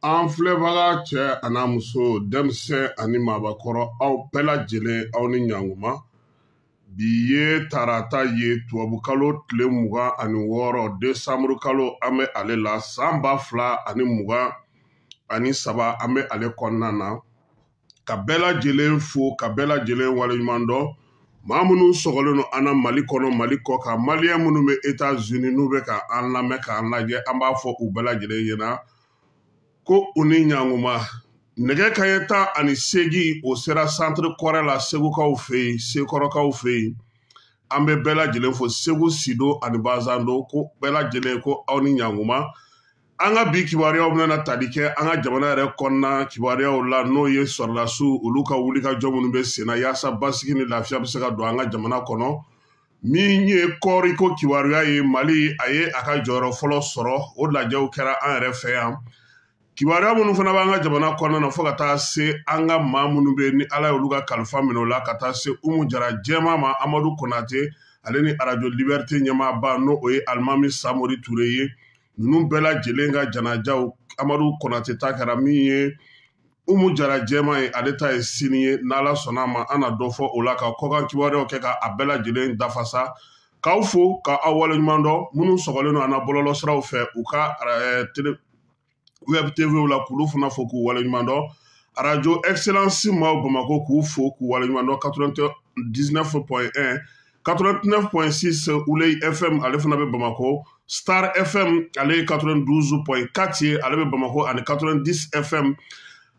An filɛbaga cɛ an'a muso denmisɛn ani maabakɔrɔ aw bɛɛ lajɛlen aw ni ɲankuma bi ye tarata ye tubabukalo tile 26 desanburu kalo an bɛ ale la san 2023 an bɛ ale kɔnɔna na ka bɛɛ lajɛlen fo ka bɛɛ lajɛlen waleɲuman dɔn maa minnu sɔgɔlen don an na Mali kɔnɔ Mali kɔ kan maliyɛn minnu bɛ États-Unis n'u bɛ ka an lamɛn k'an lajɛ an b'a fɔ u bɛɛ lajɛlen ɲɛna ko u ni ɲankuma nɛgɛ kanɲɛ 18 o sera centre kɔrɛ la segukaw fɛ yen sekɔrɔkaw fɛ yen an bɛ bɛɛ lajɛlen fo Segu Sido ani Bazando ko bɛɛ lajɛlen ko aw ni ɲankuma an ka bi kibaruyaw bɛna tali kɛ an ka jamana yɛrɛ kɔnɔna kibaruyaw la n'o ye sɔrɔdasiw olu ka wulikajɔ minnu bɛ sen na yaasa basigi ni lafiya bɛ se ka don an ka jamana kɔnɔ min ye kɔɔriko kibaruya ye Mali a ye a ka jɔyɔrɔ fɔlɔ sɔrɔ o lajɛw kɛra an yɛrɛ fɛ yan kibaruya minnu fana b'an ka jamana kɔnɔna na fo ka taa se an ka maa minnu bɛ ni Ala ye olu ka kalifa minɛ o la ka taa se Umu Jara jɛma ma Amadu Konate ale ni Radio Liberté ɲɛmaaba n'o o ye Alimami Samori Ture ye ninnu bɛɛ lajɛlen ka janajaw Amadu Konate ta kɛra min ye Umu Jara jɛma ye ale ta ye sini ye n'Ala sɔnna ma an na dɔ fɔ o la ka kɔkan kibaruyaw kɛ ka a bɛɛ lajɛlen dafasa k'aw fo ka aw waleɲuman dɔn minnu sɔgɔlen don an na bɔlɔlɔsiraw fɛ u ka Web TV la k'ulu fana fo k'u waleɲuman dɔn Radio Excellence maaw Bamako k'u fo k'u waleɲuman dɔn 99.1 89.6 Ulei FM ale fana bɛ Bamako Star FM ale ye 92.4 ye ale bɛ Bamako ani 90 FM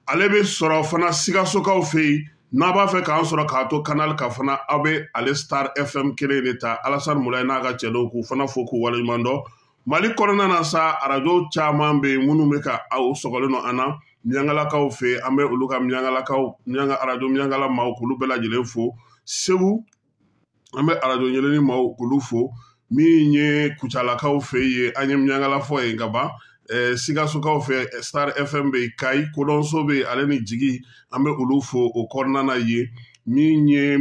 ale bɛ sɔrɔ fana Sikasokaw fɛ yen n'a b'a fɛ k'an sɔrɔ k'a to canal ka fana aw bɛ ale Star FM kelen de ta Alassane Moulaye n'a ka cɛdenw k'u fana fo k'u waleɲuman dɔn Mali kɔnɔna na sa arajo caman bɛ yen minnu bɛ ka aw sɔgɔlen don an na Miyangalakaw fɛ an bɛ olu ka Miyangalakaw arajo Miyangala maaw k'olu bɛɛ lajɛlen fo Segu an bɛ arajo Yeleni maaw k'olu fo min ye Kucalakaw fɛ yen an ye Miyangala fɔ yen ka ban Sikasokaw fɛ Star FM bɛ yen Kayi Kodɔnso bɛ yen ale ni Jigi an bɛ olu fo o kɔnɔna na yen min ye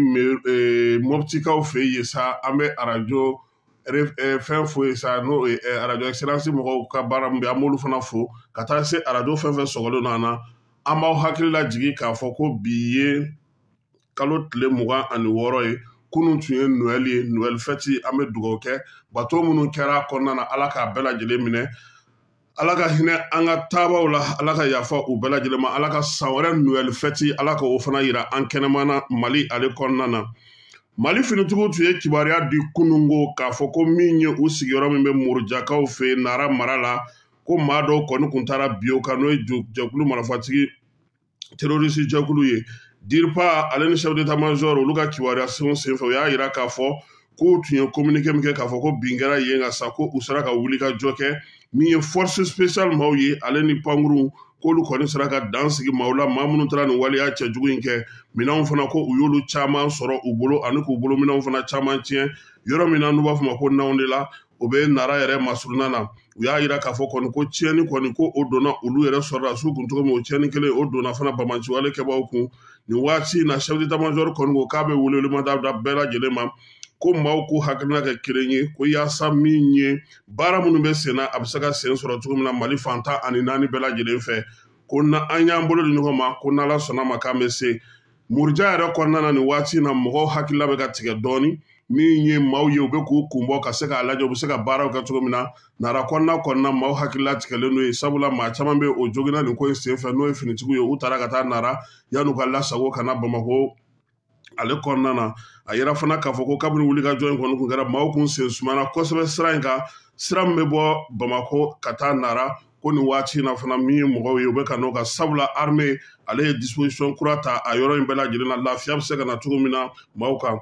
Moptikaw fɛ yen sa an bɛ arajo fɛn fo ye sa n'o ye Radio Excellence mɔgɔw ka baara min bɛ an b'olu fana fo ka taa se arajo fɛn fɛn sɔgɔlen don an na an b'aw hakili lajigi k'a fɔ ko bi ye kalo tile 26 ye kunun tun ye Noël ye Noël fête an bɛ dugawu kɛ bato minnu kɛra kɔnɔna na Ala k'a bɛɛ lajɛlen minɛ Ala ka hinɛ an ka taabaw la Ala ka yafa u bɛɛ lajɛlen ma Ala ka san wɛrɛ Noël fête Ala ka o fana yira an kɛnɛmana Mali ale kɔnɔna na Mali finitigiw tun ye kibaruya di kunungo k'a fɔ ko min ye u sigiyɔrɔ min bɛ Morojakaw fɛ Nara mara la ko maa dɔw kɔni tun taara bio kan n'o ye jɛkulu marifatigi terroriste jɛkulu ye DIRPA ale ni chef d'état-major olu ka kibaruya senfɛ u y'a yira k'a fɔ k'u tun ye communiqué min kɛ k'a fɔ ko bin kɛra yen ka sa ko u sera ka wuli ka jɔ kɛ min ye force spéciale maaw ye ale ni pankuru k'olu kɔni sera ka dan sigi maaw la maa minnu taara nin waleya cɛjugu in kɛ minɛnw fana ko u y'olu caman sɔrɔ u bolo ani k'u bolo minɛnw fana caman tiɲɛ yɔrɔ min na n'u b'a fɔ ma ko naw de la o bɛ Nara yɛrɛ masuruna na u y'a yira k'a fɔ kɔni ko tiɲɛni kɔni ko o donna olu yɛrɛ sɔrɔla su kun cogo min o tiɲɛni kelen o donna fana Bamaciwale kɛbaaw kun nin waati in na chef d'état-major kɔni ko k'a bɛ welewelemada da bɛɛ lajɛlen ma ko maaw k'u hakilina kɛ kelen ye ko yaasa min ye baara minnu bɛ sen na a bɛ se ka sen sɔrɔ cogo min na Mali fantan ani 4 bɛɛ lajɛlen fɛ ko na an y'an bolo di ɲɔgɔn ma ko n'Ala sɔnna ma k'an bɛ se Muruja yɛrɛ kɔnɔna na nin waati in na mɔgɔw hakilila bɛ ka tigɛ dɔɔni min ye maaw ye u bɛ k'u kunbɔ ka se k'a lajɛ u bɛ se ka baaraw kɛ cogo min na Nara kɔnɔna maaw hakilila tigɛlen n'o ye sabula maa caman bɛ o joginna nin ko in senfɛ n'o ye finitigiw ye u taara ka taa Nara yan'u ka lasago ka na Bamakɔ ale kɔnɔna na a yira fana k'a fɔ ko kabini wulikajɔ in kɔni kun kɛra maaw kun sen sumana kosɛbɛ sira in kan sira min bɛ bɔ Bamakɔ ka taa Nara ko nin waati in na fana min ye mɔgɔw ye u bɛ ka n'o kan sabula armée ale ye disposition kura ta a yɔrɔ in bɛɛ lajɛlen na lafiya bɛ se ka na cogo min na maaw kan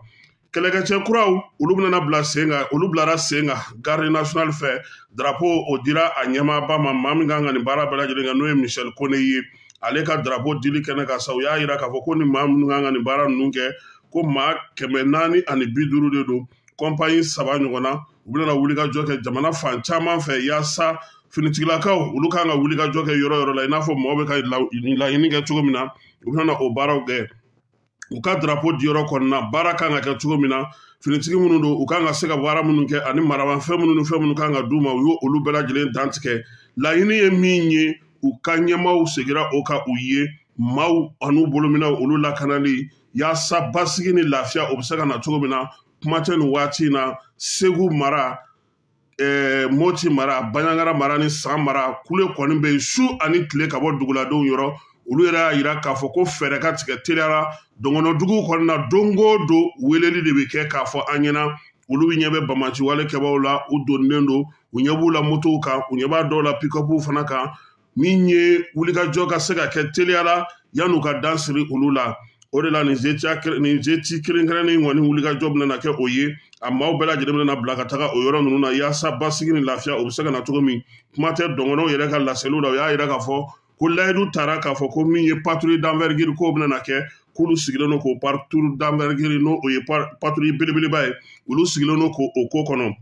kɛlɛkɛcɛ kuraw olu bɛna bila sen kan olu bilara sen kan garde nationale fɛ drapeau o dira a ɲɛmaaba ma maa min kan ka nin baara bɛɛ lajɛlen kɛ n'o ye Michel Kone ye ale ka drapeau dili kɛnɛ kan sa u y'a yira k'a fɔ ko ni maa minnu kan ka nin baara ninnu kɛ ko maa 450 de don compagnie 3 ɲɔgɔn na u bɛna wulikajɔ kɛ jamana fan caman fɛ yaasa finitigilakaw olu kan ka wulikajɔ kɛ yɔrɔ yɔrɔ la i n'a fɔ mɔgɔw bɛ ka laɲini kɛ cogo min na u bɛna o baaraw kɛ u ka drapeau diyɔrɔ kɔnɔna baara kan ka kɛ cogo min na finitigi minnu don u kan ka se ka baara minnu kɛ ani maramafɛn minnu ni fɛn minnu kan ka d'u ma u y'o olu bɛɛ lajɛlen dantigɛ laɲini ye min ye u ka ɲɛmaaw segira o kan u ye maaw an'u bolominɛw olu lakanali yaasa basigi ni lafiya o bɛ se ka na cogo min na kuma tɛ nin waati in na Segu mara Moti mara Baɲangara mara ni San mara kule kɔni bɛ yen su ani tile ka bɔ duguladenw yɔrɔ olu yɛrɛ y'a yira k'a fɔ ko fɛɛrɛ ka tigɛ teliyara dɔngɔnɔduguw kɔni na don o don weleli de bɛ kɛ k'a fɔ an ɲɛna olu ɲɛ bɛ Bamaciwale kɛbaaw la u donnen don u ɲɛ b'u la motow kan u ɲɛ b'a dɔw la pick-upw fana kan min ye wulikajɔ ka se ka kɛ teliyara yan'u ka dan siri olu la o de la nin zeti kelen-kelennin kɔni wulikajɔ bɛna na kɛ o ye a maaw bɛɛ lajɛlen bɛna bila ka taga o yɔrɔ ninnu na yaasa basigi ni lafiya o bɛ se ka na cogo min kuma tɛ dɔngɔnɔw yɛrɛ ka laseliw la u y'a yira k'a fɔ ko layidu taara k'a fɔ ko min ye patrouille d'envergure k'o bɛna na kɛ k'olu sigilen don k'o patrouille d'envergure n'o o ye patrouille belebeleba ye olu sigilen don k'o ko kɔnɔ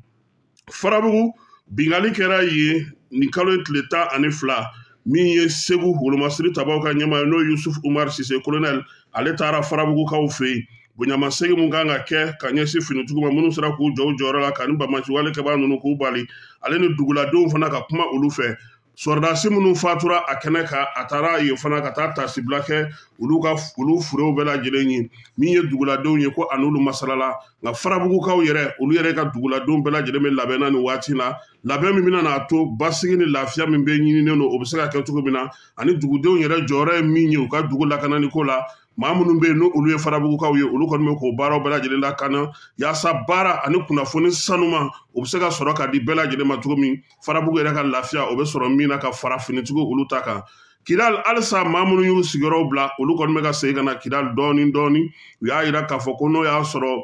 Farabugu bingali kɛra yen nin kalo ye tile 12 min ye Segu Wolomasiri tabaw ka ɲɛmaa n'o Yusuf Umar Sise colonel ale taara Farabugukaw fɛ yen bonyamasegi mun kan ka kɛ ka ɲɛsin finitigiw ma minnu sera k'u jɔ u jɔyɔrɔ la ka ni Bamaciwale kɛbaa ninnu k'u bali ale ni duguladenw fana ka kuma olu fɛ sɔrɔdasi minnu fatura a kɛnɛ kan a taara yen fana ka taa tasibila kɛ olu furew bɛɛ lajɛlen ye min ye duguladenw ye ko a n'olu masalala nka Farabugukaw yɛrɛ olu yɛrɛ ka duguladenw bɛɛ lajɛlen bɛ labɛn na nin waati na labɛn min bɛna n'a to basigi ni lafiya min bɛ ɲininen don o bɛ se ka kɛ cogo min na ani dugudenw yɛrɛ jɔyɔrɔ ye min ye u ka dugu lakanani ko la maa minnu bɛ yen n'olu ye Farabugukaw ye olu kɔni bɛ k'o baaraw bɛɛ lajɛlen lakana yaasa baara ani kunnafoni sanuma o bɛ se ka sɔrɔ ka di bɛɛ lajɛlen ma cogo min Farabugu yɛrɛ ka lafiya o bɛ sɔrɔ min na ka fara finitigiw olu ta kan Kidal halisa maa minnu y'u sigiyɔrɔw bila olu kɔni bɛ ka segin ka na Kidal dɔɔni dɔɔni u y'a yira k'a fɔ ko n'o y'a sɔrɔ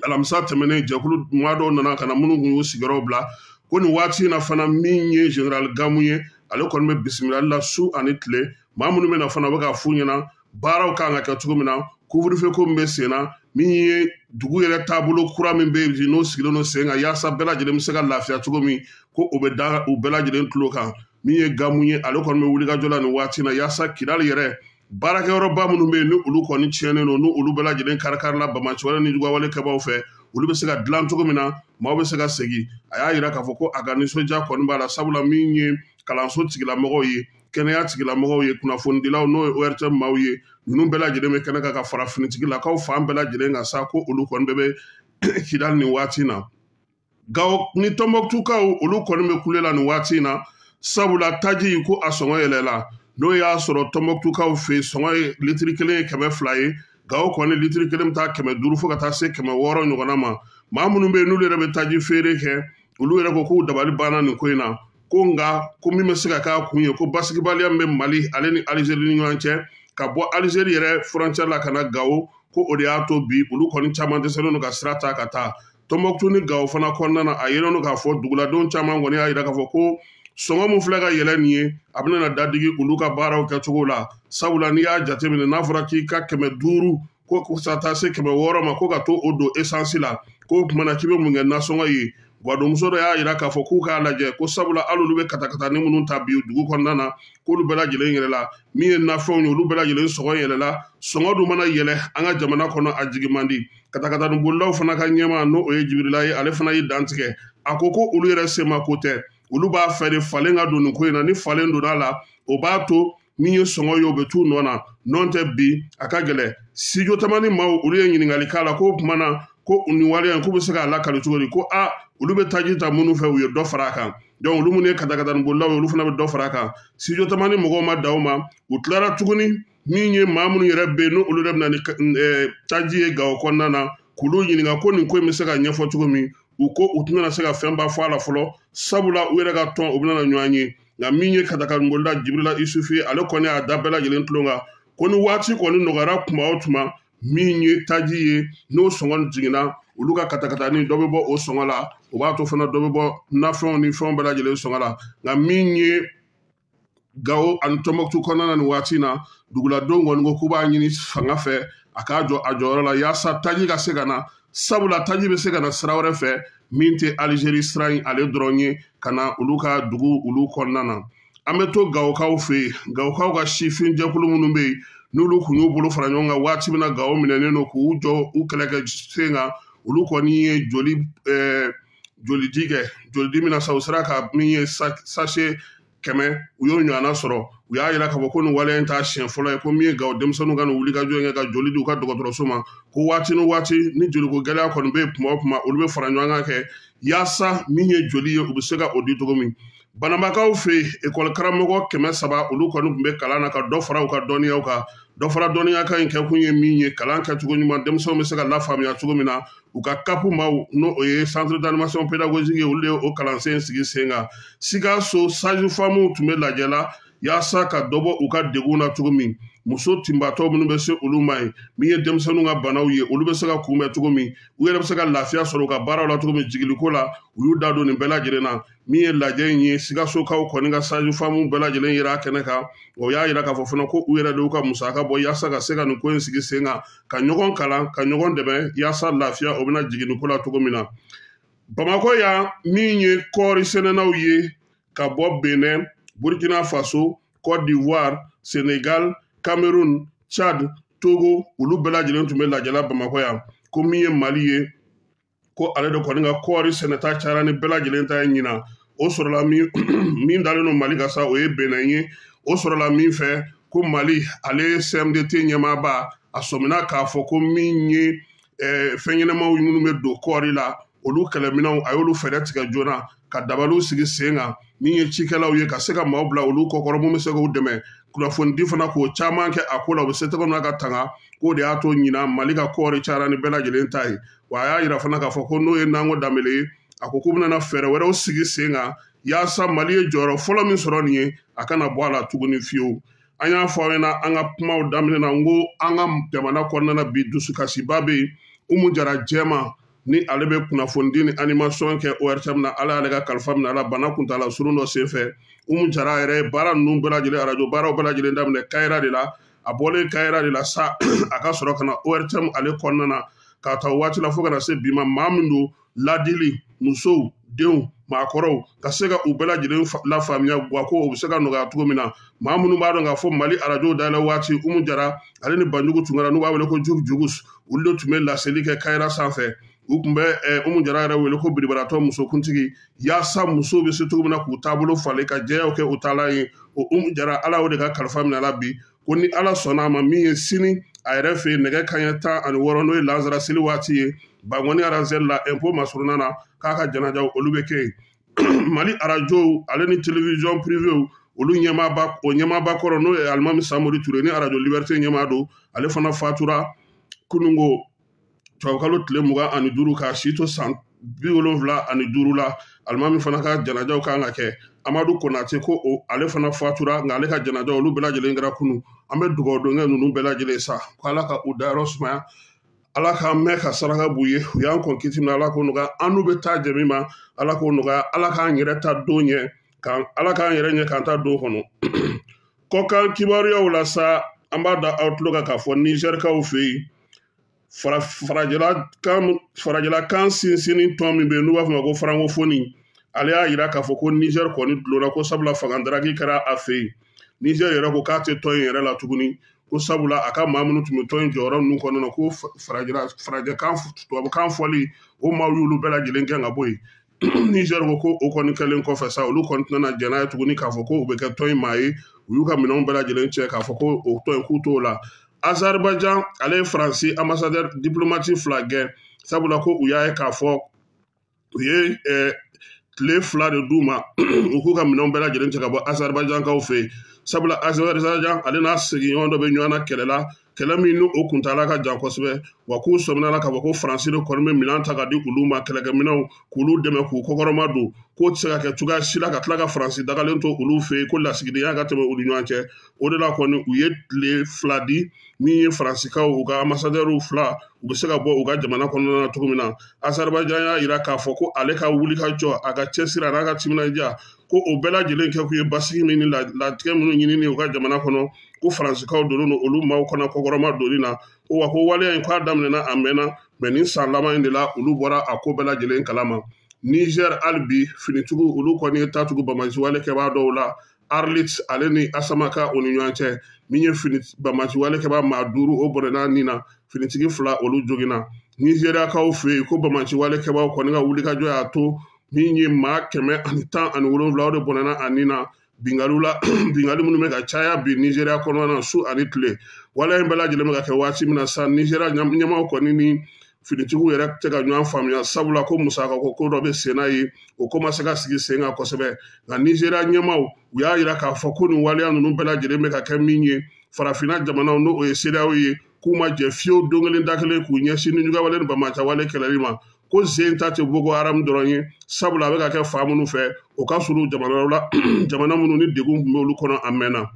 alamisa tɛmɛnen jɛkulu maa dɔw nana ka na minnu kun y'u sigiyɔrɔw bila ko nin waati in na fana min ye Général Gamu ye ale kɔni bɛ bisimilali la su ani tile maa minnu bɛ na fana u bɛ k'a f'u ɲɛna baaraw kan ka kɛ cogo min na couvre-feu ko min bɛ sen na min ye dugu yɛrɛ taabolo kura min bɛ yen n'o sigilen don sen kan yaasa bɛɛ lajɛlen bɛ se ka lafiya cogo min ko o bɛ da u bɛɛ lajɛlen tulo kan min ye Gamu ye ale kɔni bɛ wulikajɔ la nin waati in na yaasa Kidal yɛrɛ baarakɛyɔrɔba minnu bɛ yen ni olu kɔni tiɲɛnen don n'olu bɛɛ lajɛlen kari-kari la Bamaciwale ni Dugawale kɛbaaw fɛ olu bɛ se ka dilan cogo min na maaw bɛ se ka segin a y'a yira k'a fɔ ko a ka nisɔndiya kɔni b'a la sabula min ye kalanso tigilamɔgɔw ye kɛnɛya tigilamɔgɔw ye kunnafonidilaw n'o ye ORTM maaw ye ninnu bɛɛ lajɛlen bɛ kɛnɛ kan ka fara finitigilakaw fan bɛɛ lajɛlen kan sa ko olu kɔni bɛɛ bɛ Kidali nin waati na Gao ni Tɔnbɔkutukaw olu kɔni bɛ kule la nin waati na sabula taji ko a sɔngɔ yɛlɛla n'o y'a sɔrɔ Tɔnbɔkutukaw fɛ sɔngɔ ye litiri 1 ye 200 ye Gao kɔni litiri 1 bɛ taa 500 fo ka taa se 600 ɲɔgɔnna ma maa minnu bɛ yen n'olu yɛrɛ bɛ taji feere kɛ olu yɛrɛ ko k'u dabali banna nin ko in na ko nka ko min bɛ se ka k'a kun ye ko basigibaliya min bɛ Mali ale ni Alizeri ni ɲɔgɔn cɛ ka bɔ Alizeri yɛrɛ frontière la ka na Gao ko o de y'a to bi olu kɔni caman dɛsɛlen don ka sira ta ka taa Tɔnbɔkutu ni Gao fana kɔnɔna na a yelen don k'a fɔ duguladenw caman kɔni y'a jira k'a fɔ ko sɔngɔ min filɛ ka yɛlɛ nin ye a bɛna dadigi olu ka baaraw kɛcogo la sabula n'i y'a jateminɛ n'a fɔra k'i ka 500 ko sa taa se 600 ma ko ka to o don essence la ko kumana k'i bɛ mun kɛ nasɔngɔ ye Gwadumuso dɔ y'a jira k'a fɔ k'u k'a lajɛ ko sabula hali olu bɛ katakatani minnu ta bi dugu kɔnɔna na k'olu bɛɛ lajɛlen yɛlɛla min ye nafɛnw ye olu bɛɛ lajɛlen sɔngɔ yɛlɛla sɔngɔ dun mana yɛlɛ an ka jamana kɔnɔ a jigi man di katakatani bolilaw fana ka ɲɛmaa n'o ye Jibirila ye ale fana y'i dantigɛ a ko olu yɛrɛ sema ko tɛ olu b'a fɛ de falen ka don nin ko in na ni falen donn'a la o b'a to min ye sɔngɔ ye o bɛ t'u nɔ na nɔ tɛ bi a ka gɛlɛ studio tamani maaw olu ye ɲininkali k'a la ko tuma na ko nin waleya in k'u bɛ se k'a lakali cogo di ko olu bɛ taji ta minnu fɛ u ye dɔ fara a kan donc olu minnu ye katakatani bolilaw ye olu fana bɛ dɔ fara a kan studio tamani mɔgɔw ma dan o ma u tilara tuguni min ye maa minnu yɛrɛ bɛ yen n'olu yɛrɛ bɛ na ni taji ye Gao kɔnɔna na k'olu ɲininka ko nin ko in bɛ se ka ɲɛfɔ cogo min u ko u tɛna se ka fɛnba fɔ a la fɔlɔ sabula u yɛrɛ ka tɔn u bɛna na ɲɔgɔn ye nka min ye katakatani bolila Jibirila Isufu ye ale kɔni y'a da bɛɛ lajɛlen tulon kan ko ni waati kɔni nɔgɔyara tuma o tuma min ye taji ye n'o sɔngɔ jiginna olu ka katakatani dɔ bɛ bɔ o sɔngɔ la o b'a to fana dɔ bɛ bɔ nafɛnw ni fɛnw bɛɛ lajɛlen sɔngɔ la nka min ye Gao ani Tɔnbɔkutu kɔnɔna na nin waati na duguladenw kɔni ko k'u b'a ɲini fanga fɛ a k'a jɔ a jɔyɔrɔ la yaasa taji ka se ka na sabula taji bɛ se ka na sira wɛrɛ fɛ min tɛ Alizeri sira in ale dɔrɔn ye ka na olu ka dugu olu kɔnɔna na an bɛ to Gawokaw fɛ yen Gawokaw ka sifin jɛkulu minnu bɛ yen n'olu kun y'u bolo fara ɲɔgɔn kan waati min na Gao minɛnen don k'u jɔ u kɛlɛkɛ sen kan olu kɔni ye jolidi kɛ jolidi min na sa u sera ka min ye sachet 100 u y'o ɲɔgɔnna sɔrɔ u y'a jira k'a fɔ ko nin waleya in t'a siɲɛ fɔlɔ ye ko min ye Gao denmisɛnninw ka nin wulikajɔ in kɛ ka joli di u ka dɔgɔtɔrɔso ma ko waati ni waati ni joliko gɛlɛya kɔni bɛ yen tuma o tuma olu bɛ fara ɲɔgɔn kan kɛ yaasa min ye joli ye u bɛ se ka o di cogo min Bananbakaw fɛ yen ekɔli karamɔgɔ 300 olu kɔni tun bɛ kalan na ka dɔ fara u ka dɔnniyaw kan dɔ fara dɔnniya kan in kɛ kun ye min ye kalan kɛcogo ɲuman denmisɛnw bɛ se ka lafaamuya cogo min na u ka kapu maaw n'o ye centre d'animation pédagogique ye olu ye o kalansen sigi sen kan Sikaso sage-femme tun bɛ lajɛla yaasa ka dɔ bɔ u ka degun na cogo min muso tinbatɔ minnu bɛ se olu ma ye min ye denmisɛnninw ka banaw ye olu bɛ se ka kunbɛn cogo min u yɛrɛ bɛ se ka lafiya sɔrɔ u ka baaraw la cogo min jigiliko la u y'u da don nin bɛɛ lajɛlen na min ye lajɛ in ye Sikasokaw kɔni ka sage-femme bɛɛ lajɛlen yera kɛnɛ kan o y'a jira k'a fɔ fana ko u yɛrɛ de y'u ka musaka bɔ yaasa ka se ka nin ko in sigi sen kan ka ɲɔgɔn kalan ka ɲɔgɔn dɛmɛ yaasa lafiya o bɛna jiginniko la cogo min na Bamakɔ yan min ye kɔɔri sɛnɛnaw ye ka bɔ Benin Burkina Faso Côte d'Ivoire Sénégal Cameroun Tchad Togo olu bɛɛ lajɛlen tun bɛ lajɛla Bamakɔ yan ko min ye Mali ye ko ale de kɔni ka kɔɔri sɛnɛta cayara ni bɛɛ lajɛlen ta ye ɲina o sɔrɔla min dalen don Mali ka sa o ye Benin ye o sɔrɔla min fɛ ko Mali ale CMDT ɲɛmaaba a sɔmina k'a fɔ ko min ye fɛn ɲɛnamaw minnu bɛ don kɔɔri la olu kɛlɛminɛw a y'olu fɛɛrɛ tigɛ joona ka dabaliw sigi sen kan min ye cikɛlaw ye ka se ka maaw bila olu kɔkɔrɔ mun bɛ se k'u dɛmɛ kunnafonidi fana k'o caman kɛ a ko la u bɛ se tɔgɔ min na ka tanga k'o de y'a to ɲina Mali ka kɔɔri cayara ni bɛɛ lajɛlen ta ye wa a y'a jira fana k'a fɔ ko n'o ye Nango Danbele ye a ko k'u bɛna fɛɛrɛ wɛrɛw sigi sen kan yaasa Mali ye jɔyɔrɔ fɔlɔ min sɔrɔ nin ye a kana bɔ a la tuguni fiyewu an y'a fɔ aw ɲɛna an ka kumaw daminɛ na n ko an ka jamana kɔnɔna na bi dusukasiba bɛ yen Umu Jara Jɛma ni ale bɛ kunnafonidi ni animation kɛ ORTM na ala y'ale ka kalifa minɛ a la bana kuntala surun dɔ senfɛ Umu Jara yɛrɛ baara ninnu bɛɛ lajɛlen arajo baaraw bɛɛ lajɛlen daminɛ Kayira de la a bɔlen Kayira de la sa a ka sɔrɔ ka na ORTM ale kɔnɔna na k'a ta waati la fo ka na se bi ma maa min don ladili musow denw maakɔrɔw ka se ka u bɛɛ lajɛlen lafaamuya wa ko o bɛ se ka nɔgɔya cogo min na maa minnu b'a dɔn k'a fɔ Mali arajo dayɛlɛ waati Umu Jara ale ni Banjugu Tunkara n'u b'a wele ko Jugus olu de tun bɛ laseli kɛ Kayira sanfɛ u tun bɛ Umu Jara yɛrɛ wele ko biribaratɔ musokuntigi yaasa musow bɛ se cogo min na k'u taabolo falen ka jɛyaw kɛ u taalan ye o Umu Jara ala y'o de ka kalifa minɛ a la bi ko ni ala sɔnna a ma min ye sini a yɛrɛ fɛ yen nɛgɛ kaɲɛ 16 n'o ye lansara seli waati ye Bangoni arazɛli la impôt masuruna na k'a ka janajaw olu bɛ kɛ yen Mali arajow ale ni télévision privée olu ɲɛmaaba kɔrɔ n'o ye Alimami Samori Ture ni arajo Liberté ɲɛmaa don ale fana fatura kunungo tubabukalo tile 25 k'a si to san 75 la Alimami fana ka janajaw kan ka kɛ Amadu Konate ko ale fana fatura nka ale ka janajaw olu bɛɛ lajɛlen kɛra kunu an bɛ dugawu don kɛ ninnu bɛɛ lajɛlen sa ko ala ka u dayɔrɔ sumaya ala k'an mɛn ka saraka b'u ye u y'an kɔn kiti min ala k'o nɔgɔya an n'u bɛ taa jɛmi ma ala k'o nɔgɔya ala k'an yɛrɛ ta don ɲɛ ala k'an yɛrɛ ɲɛ k'an ta don kɔnɔ kɔkan kibaruyaw la sa an b'a da aw tulo kan k'a fɔ nizɛrikaw fɛ yen farajɛlakan sinsinni tɔn min bɛ yen n'u b'a fɔ ma ko francophonie ale y'a jira k'a fɔ ko Niger kɔni dulonna ko sabula fangadaraki kɛra a fɛ yen Niger yɛrɛ ko k'a tɛ tɔn in yɛrɛ la tuguni ko sabula a ka maa minnu tun bɛ tɔn in jɔyɔrɔ ninnu kɔnɔna na ko farajɛkan tubabukan fɔli o maaw y'olu bɛɛ lajɛlen gɛn ka bɔ yen Niger ko o kɔni kɛlen kɔfɛ sa olu kɔni tɛna jɛn n'a ye tuguni k'a fɔ ko u bɛ kɛ tɔn in maa ye u y'u ka minɛnw bɛɛ lajɛlen cɛ k'a fɔ ko o tɔn in k'u t'o la Azerbaïdjan ale ye Faransi ambassadeur diplomate 2 gɛn sabula ko u y'a ye k'a fɔ u ye tile 2 de d'u ma u k'u ka minɛnw bɛɛ lajɛlen cɛ ka bɔ Azerbaïdjankaw fɛ yen sabula Azerbaïdjan ale n'a sigiɲɔgɔn dɔ bɛ ɲɔgɔn na kɛlɛ la kɛlɛ min n'o kuntala ka jan kosɛbɛ wa k'u sɔmina la k'a fɔ ko Faransi de kɔni bɛ minɛn ta ka di olu ma kɛlɛkɛminɛnw k'olu dɛmɛ k'u kɔkɔrɔma don k'o tɛ se ka kɛ cogoya si la ka tila ka Faransi dagalen to olu fɛ yen ko lasigidenya ka tɛmɛ olu ɲɔgɔn cɛ o de la kɔni u ye tile 2 di min ye Faransikaw u ka ambassadɛrw 2 u bɛ se ka bɔ u ka jamana kɔnɔna na cogo min na Azerbaïdjan y'a jira k'a fɔ ko ale ka wuli ka jɔ a ka cɛsiri a n'a ka timinadiya ko o bɛɛ lajɛlen kɛ kun ye basigi min ni latigɛ minnu ɲinini u ka jamana kɔnɔ ko Faransikaw donnen don olu maaw kɔnɔ kɔkɔrɔma donni na ko wa ko waleya in k'a daminɛna a mɛnna mɛ nin san laban in de la olu bɔra a ko bɛɛ lajɛlen kalama Niger hali bi finitigiw olu kɔni ye tatugu bamaziwale kɛbaa dɔw la Arlit ale ni Asamaka o ni ɲɔgɔn cɛ min ye bamaziwale kɛbaa maa 5 o bɔrɛna nin na finitigi 2 olu joginna Nizeriyakaw fɛ yen ko bamaziwale kɛbaaw kɔni ka wuli ka jɔ y'a to min ye maa 117 o de bɔnɛna a nin na bingali minnu bɛ ka caya bi Nizeriya kɔnɔna na su ani tile wala in bɛɛ lajɛlen bɛ ka kɛ waati min na sa Nizeriya ɲɛmaaw kɔni ni finitigiw yɛrɛ tɛ ka ɲɔgɔn faamuya sabula ko musaka ko dɔ bɛ sen n'a ye o ko ma se ka sigi sen kan kosɛbɛ nka Nizeriya ɲɛmaaw u y'a jira k'a fɔ ko nin waleya ninnu bɛɛ lajɛlen bɛ ka kɛ min ye farafinna jamanaw n'o ye CEDEAO ye k'u ma jɛ fiyewu don kelen da kelen k'u ɲɛsin ni ɲugawale ni bamacawale kɛlɛli ma ko sen ta tɛ Boko Haram dɔrɔn ye sabula a bɛ ka kɛ fa minnu fɛ o ka surun jamana la jamana minnu ni degun tun bɛ olu kɔnɔ a mɛnna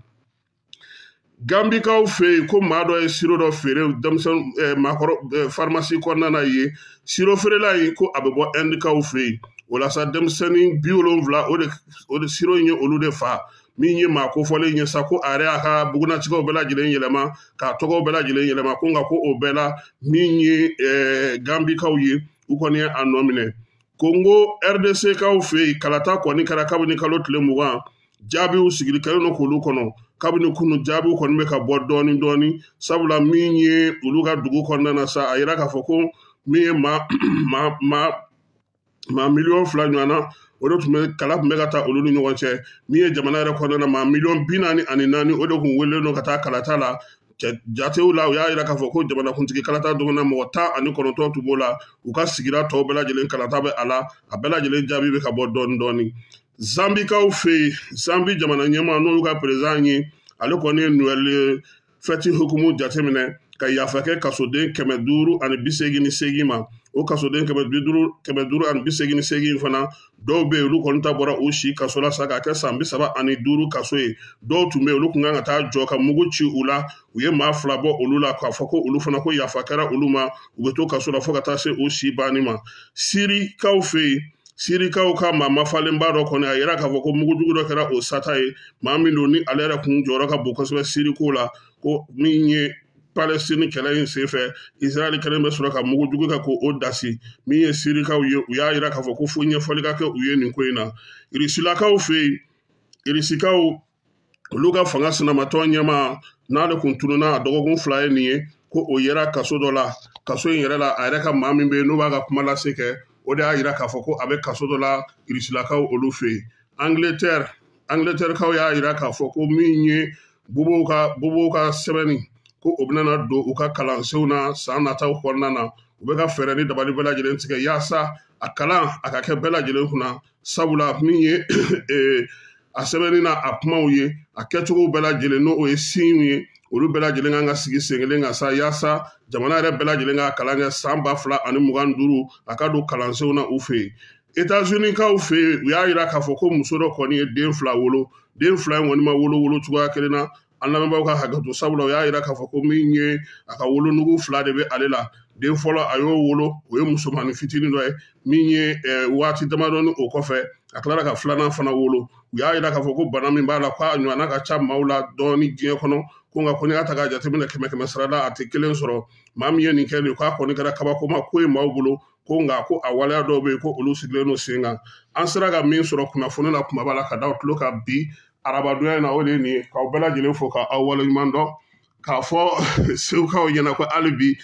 Gambikaw fɛ yen ko maa dɔ ye siro dɔ feere denmisɛnnin maakɔrɔ pharmacie kɔnɔna na yen siro feerela in ko a bɛ bɔ Indikaw fɛ yen o la sa denmisɛnnin 70 o de siro in ye olu de fa min ye maa kofɔlen ye sa ko a yɛrɛ y'a ka bugunatigɛw bɛɛ lajɛlen yɛlɛma k'a tɔgɔw bɛɛ lajɛlen yɛlɛma ko nka ko o bɛɛ la min ye Gambikaw ye u kɔni ye a nɔ minɛ Congo RDC kaw fɛ yen kalata kɔni kɛra kabini kalo tile 20 jaabiw sigili kɛlen don k'olu kɔnɔ kabini kunu jaabiw kɔni bɛ ka bɔ dɔɔni dɔɔni sabula min ye olu ka dugu kɔnɔna na sa a yira k'a fɔ ko min ye maa 2 million ɲɔgɔnna o de kala tun bɛ ka taa olu ni ɲɔgɔn cɛ min ye jamana yɛrɛ kɔnɔna na maa 44 o de tun welelen don ka taa kalata la jatew la u y'a jira k'a fɔ ko jamanakuntigi kalata dɔgɔna mɔgɔ 19 tun b'o la u ka sigira tɔw bɛɛ lajɛlen kalata bɛ a la a bɛɛ lajɛlen jaabi bɛ ka bɔ dɔɔni dɔɔni Zambikaw fɛ yen Zambi jamana ɲɛmaa n'o y'u ka président ye ale kɔni ye Noël fɛti hukumu jateminɛ ka yafa kɛ kasoden 588 ma o kasoden 588 fana dɔw bɛ yen olu kɔni ta bɔra o si kaso la sa k'a kɛ san 35 kaso ye dɔw tun bɛ yen olu tun kan ka taa jɔ ka mugu ci u la u ye maa 2 bɔ olu la k'a fɔ ko olu fana ko yafa kɛra olu ma u bɛ to kaso la fo ka taa se o si banni ma Sirikaw fɛ yen Sirikaw ka maa mafalenba dɔ kɔni a yira k'a fɔ ko mugujugu dɔ kɛra o sata ye maa min don ni ale yɛrɛ kun jɔyɔrɔ ka bon kosɛbɛ Siriko la ko min ye Palestine kɛlɛ in senfɛ Israël kɛlen bɛ sɔrɔ ka mugujugu kɛ k'o dasi min ye Sirikaw ye u y'a jira k'a fɔ ko fo ɲɛfɔli ka kɛ u ye nin ko in na Irisilakaw fɛ yen Irisikaw olu ka fanga sinamatɔ ɲɛmaa n'ale kun tununna a dɔgɔkun 2 ye nin ye ko o yera kaso dɔ la kaso in yɛrɛ la a yɛrɛ ka maa min bɛ yen n'o b'a ka kuma lase kɛ o de y'a jira k'a fɔ ko a bɛ kaso dɔ la Irisilakaw olu fɛ yen Angleterre kaw y'a jira k'a fɔ ko min ye bobow ka sɛbɛnni ko o bɛna don u ka kalansenw na san nataw kɔnɔna na u bɛ ka fɛɛrɛ ni dabali bɛɛ lajɛlen tigɛ yaasa a kalan a ka kɛ bɛɛ lajɛlen kunna sabula min ye a sɛbɛnni na a kumaw ye a kɛcogo bɛɛ lajɛlen n'o ye sinw ye olu bɛɛ lajɛlen kan ka sigi sen kelen kan sa yaasa jamana yɛrɛ bɛɛ lajɛlen ka kalan kɛ san 2025 a ka don kalansenw na u fɛ yen États-Unis kaw fɛ yen u y'a jira k'a fɔ ko muso dɔ kɔni ye den 2 wolo den 2 in kɔni ma wolo cogoya kelen na an lamɛnbaaw ka hakɛto sabula u y'a jira k'a fɔ ko min ye a ka wolonugu 2 de bɛ ale la den fɔlɔ a y'o wolo o ye musomanin fitinin dɔ ye min ye waati damadɔni o kɔfɛ a tilara ka 2nan fana wolo u y'a jira k'a fɔ ko bana min b'a la k'a ɲɔgɔnna ka ca maaw la dɔɔni diɲɛ kɔnɔ ko nka ko n'i y'a ta k'a jateminɛ 100 sarada a tɛ kelen sɔrɔ maa min ye nin kɛ nin k'a kɔni kɛra kabakoma ko ye maaw bolo ko nka ko a waleya dɔw bɛ yen ko olu sigilen don sen kan an sera ka min sɔrɔ kunnafoni la kumaba la ka da tulo ka bi arabadonya in na o de ye nin ye k'aw bɛɛ lajɛlen fo k'aw waleɲuman dɔn k'a fɔ segukaw ɲɛna ko hali bi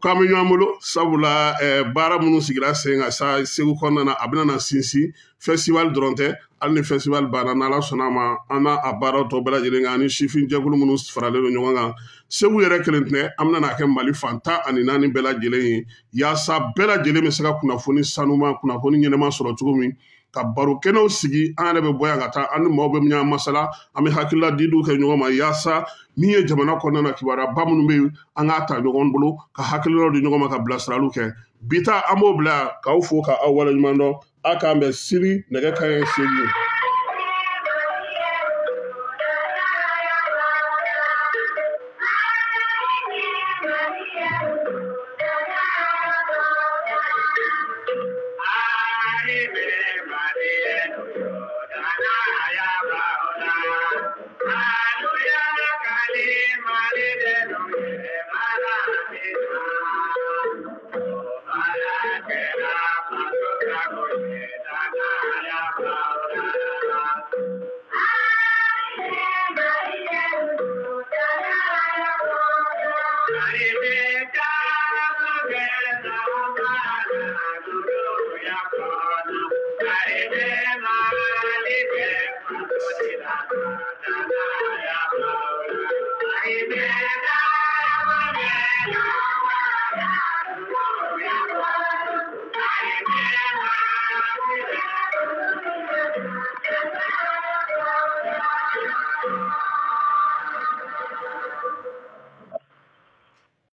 k'an bɛ ɲɔgɔn bolo sabula baara minnu sigira sen kan sa segu kɔnɔna na a bɛna na sinsin festival dɔrɔn tɛ hali ni festival banna n'ala sɔnna a ma an b'a a baaraw tɔ bɛɛ lajɛlen kan ani sifin jɛkulu minnu faralen don ɲɔgɔn kan segu yɛrɛ kelen tɛ an bɛna n'a kɛ mali fan 14 bɛɛ lajɛlen ye yaasa bɛɛ lajɛlen bɛ se ka kunnafoni sanuma kunnafoni ɲɛnɛma sɔrɔ cogo min ka baro kɛnɛw sigi an yɛrɛ bɛ bɔ yan ka taa an ni maaw bɛ ɲɔgɔn masala an bɛ hakilila didiw kɛ ɲɔgɔn ma yaasa min ye jamana kɔnɔna na kibaruya minnu bɛ yen an k'a ta ɲɔgɔn bolo ka hakilinaw di ɲɔgɔn ma ka bilasiraliw kɛ bi ta an b'o bila k'aw fo k'aw waleɲuman dɔn a k'an bɛn sini nɛgɛ kanɲɛ 8.